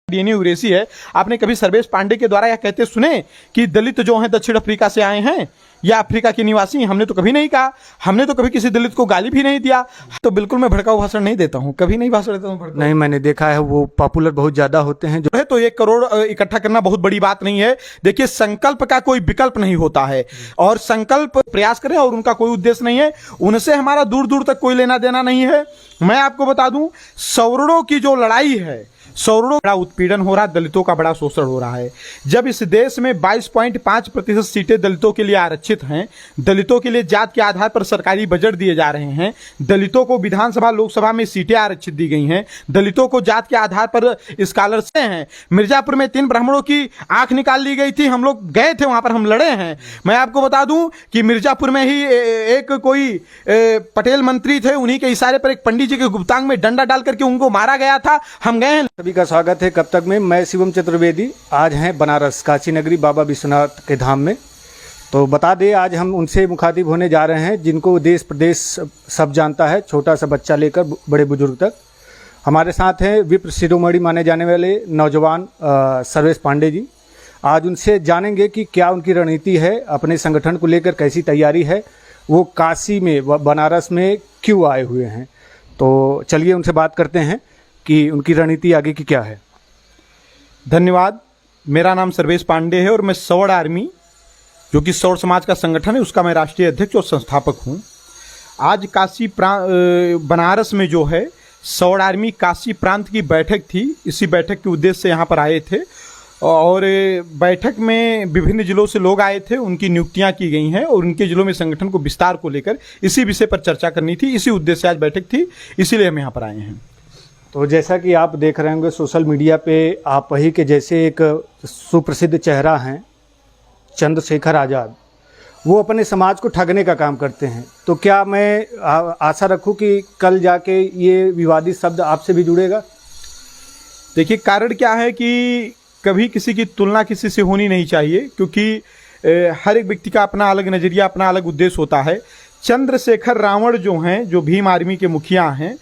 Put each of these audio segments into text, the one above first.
DNA उरेसी है। आपने कभी सर्वेश पांडे के द्वारा यह कहते सुने कि दलित जो हैं दक्षिण अफ्रीका से आए हैं या अफ्रीका के निवासी? हमने तो कभी नहीं कहा। हमने तो कभी किसी दलित को गाली भी नहीं दिया। तो बिल्कुल मैं भड़काऊ भाषण नहीं देता हूँ, कभी नहीं भाषण देता हूँ। नहीं, मैंने देखा है वो पॉपुलर बहुत ज्यादा होते हैं जो है तो 1 करोड़ इकट्ठा करना बहुत बड़ी बात नहीं है। देखिए, संकल्प का कोई विकल्प नहीं होता है और संकल्प प्रयास करें और उनका कोई उद्देश्य नहीं है। उनसे हमारा दूर दूर तक कोई लेना देना नहीं है। मैं आपको बता दूं, सवर्णों की जो लड़ाई है, सवर्णों का बड़ा उत्पीड़न हो रहा है, दलितों का बड़ा शोषण हो रहा है। जब इस देश में 22.5% सीटें दलितों के लिए आरक्षित हैं, दलितों के लिए जात के आधार पर सरकारी बजट दिए जा रहे हैं, दलितों को विधानसभा लोकसभा में सीटें आरक्षित दी गई हैं, दलितों को जात के आधार पर स्कॉलरशिप हैं। मिर्जापुर में 3 ब्राह्मणों की आंख निकाल ली गई थी, हम लोग गए थे वहां पर, हम लड़े हैं। मैं आपको बता दूं कि मिर्जापुर में ही एक कोई पटेल मंत्री थे, उन्हीं के इशारे पर एक पंडित जी के गुप्तांग में डंडा डाल करके उनको मारा गया था। हम गए हैं। सभी का स्वागत है कब तक में। मैं शिवम चतुर्वेदी। आज हैं बनारस काशी नगरी बाबा विश्वनाथ के धाम में। तो बता दें, आज हम उनसे मुखातिब होने जा रहे हैं जिनको देश प्रदेश सब जानता है, छोटा सा बच्चा लेकर बड़े बुजुर्ग तक। हमारे साथ हैं विप्र शिरोमणि माने जाने वाले नौजवान सर्वेश पांडे जी। आज उनसे जानेंगे कि क्या उनकी रणनीति है, अपने संगठन को लेकर कैसी तैयारी है, वो काशी में बनारस में क्यों आए हुए हैं। तो चलिए उनसे बात करते हैं कि उनकी रणनीति आगे की क्या है। धन्यवाद। मेरा नाम सर्वेश पांडे है और मैं सवर्ण आर्मी, जो कि सवर्ण समाज का संगठन है, उसका मैं राष्ट्रीय अध्यक्ष और संस्थापक हूं। आज काशी बनारस में जो है सवर्ण आर्मी काशी प्रांत की बैठक थी। इसी बैठक के उद्देश्य से यहाँ पर आए थे और बैठक में विभिन्न जिलों से लोग आए थे, उनकी नियुक्तियां की गई हैं और उनके जिलों में संगठन को विस्तार को लेकर इसी विषय पर चर्चा करनी थी। इसी उद्देश्य से आज बैठक थी, इसीलिए हम यहाँ पर आए हैं। तो जैसा कि आप देख रहे होंगे सोशल मीडिया पे, आप ही के जैसे एक सुप्रसिद्ध चेहरा हैं चंद्रशेखर आज़ाद, वो अपने समाज को ठगने का काम करते हैं। तो क्या मैं आशा रखूं कि कल जाके ये विवादित शब्द आपसे भी जुड़ेगा? देखिए, कारण क्या है कि कभी किसी की तुलना किसी से होनी नहीं चाहिए, क्योंकि हर एक व्यक्ति का अपना अलग नज़रिया, अपना अलग उद्देश्य होता है। चंद्रशेखर रावण जो हैं, जो भीम आर्मी के मुखिया हैं,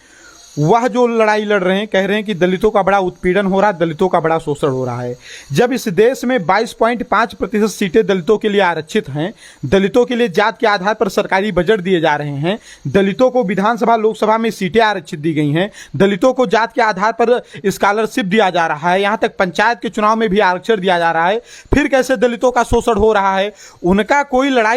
वह जो लड़ाई लड़ रहे हैं, कह रहे हैं कि दलितों का बड़ा उत्पीड़न हो रहा है, दलितों का बड़ा शोषण हो रहा है। जब इस देश में 22.5% सीटें दलितों के लिए आरक्षित हैं, दलितों के लिए जात के आधार पर सरकारी बजट दिए जा रहे हैं, दलितों को विधानसभा लोकसभा में सीटें आरक्षित दी गई हैं, दलितों को जात के आधार पर स्कॉलरशिप दिया जा रहा है, यहाँ तक पंचायत के चुनाव में भी आरक्षण दिया जा रहा है, फिर कैसे दलितों का शोषण हो रहा है? उनका कोई लड़ाई